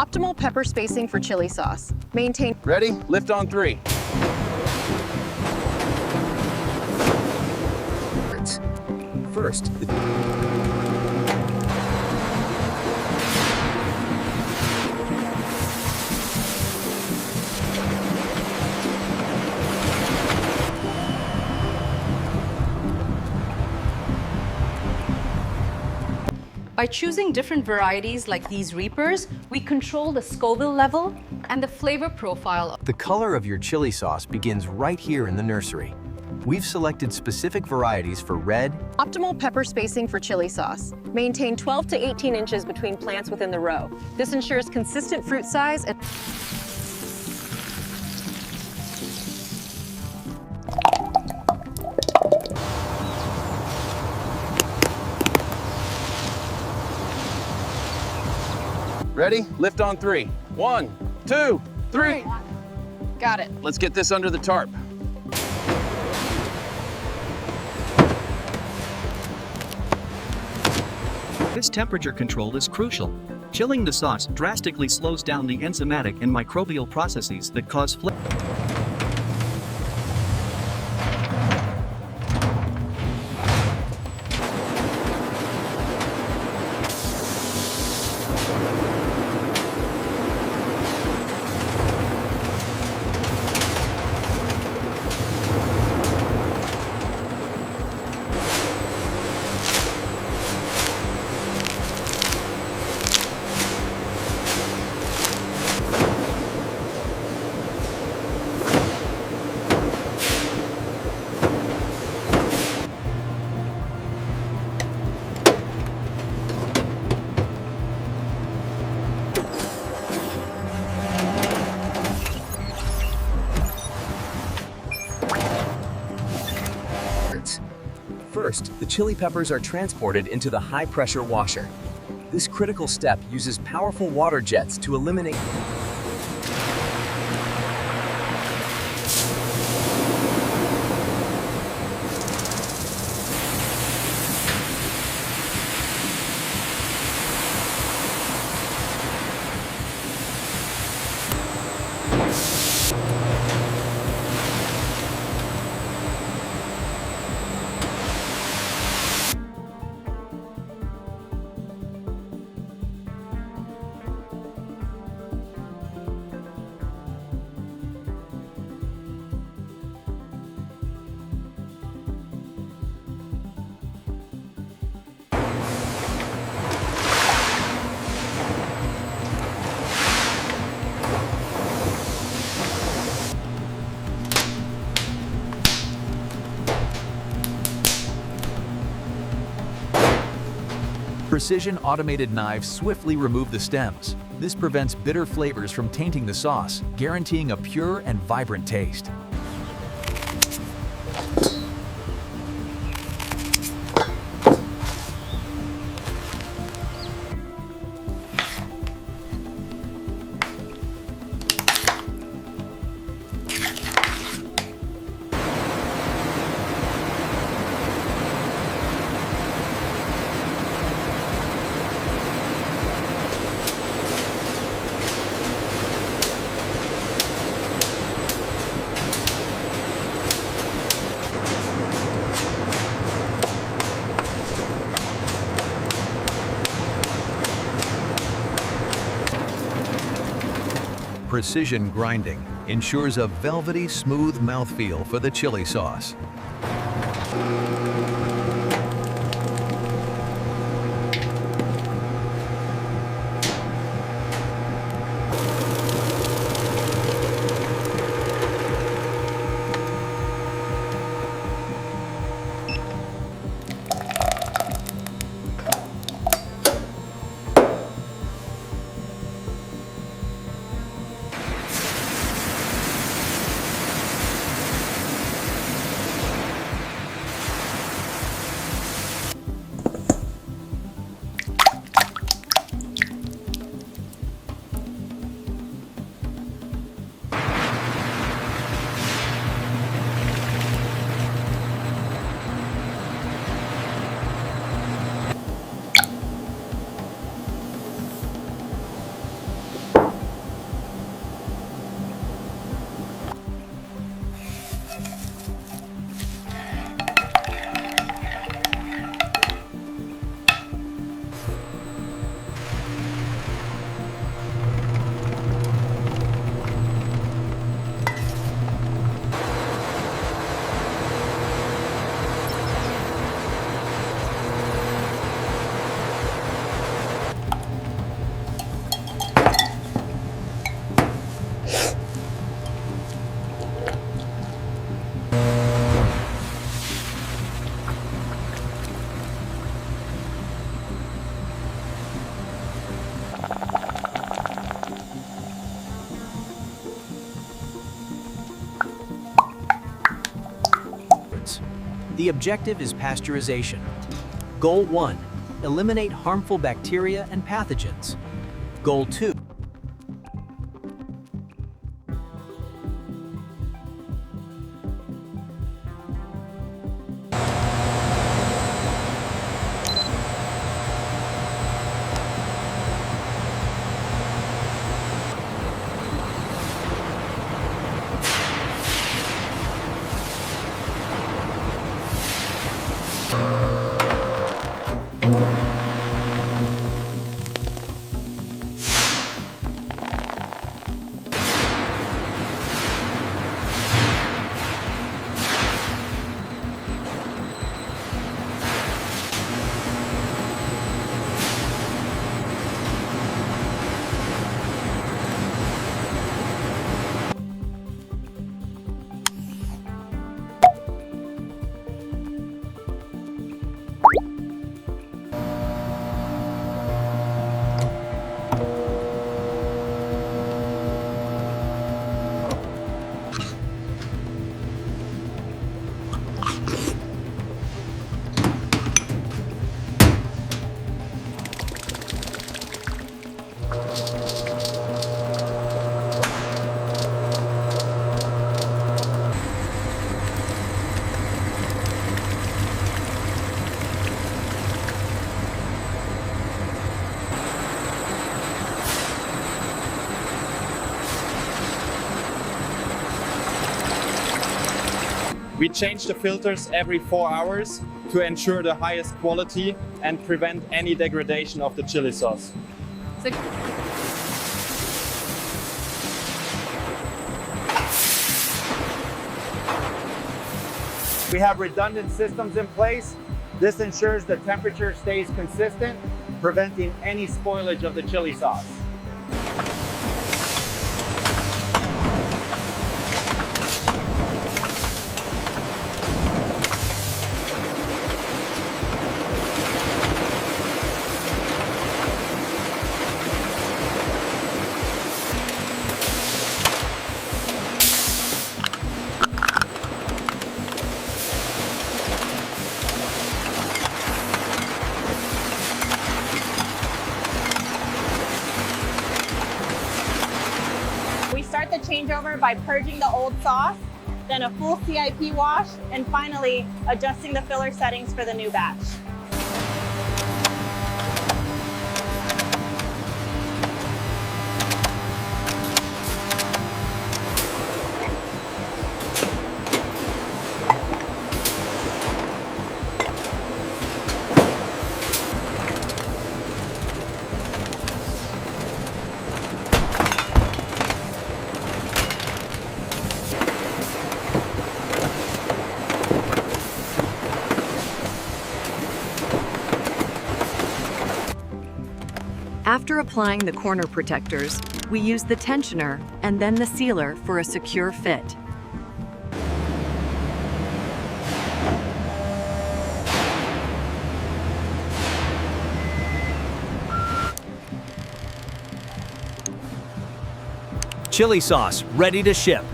Optimal pepper spacing for chili sauce. Maintain. Ready? Lift on 3. First, By choosing different varieties like these Reapers, we control the Scoville level and the flavor profile. the color of your chili sauce begins right here in the nursery. We've selected specific varieties for red, Optimal pepper spacing for chili sauce. Maintain 12 to 18 inches between plants within the row. This ensures consistent fruit size and Ready? Lift on 3. 1, 2, 3. got it. Let's get this under the tarp. This temperature control is crucial. Chilling the sauce drastically slows down the enzymatic and microbial processes that cause flavor. First, the chili peppers are transported into the high-pressure washer. This critical step uses powerful water jets to eliminate Precision automated knives swiftly remove the stems. This prevents bitter flavors from tainting the sauce, guaranteeing a pure and vibrant taste. Precision grinding ensures a velvety, smooth mouthfeel for the chili sauce. The objective is pasteurization. Goal 1, eliminate harmful bacteria and pathogens. Goal 2, We change the filters every 4 hours to ensure the highest quality and prevent any degradation of the chili sauce. We have redundant systems in place. This ensures the temperature stays consistent, preventing any spoilage of the chili sauce. We start the changeover by purging the old sauce, then a full CIP wash, and finally adjusting the filler settings for the new batch. After applying the corner protectors, we use the tensioner and then the sealer for a secure fit. chili sauce ready to ship.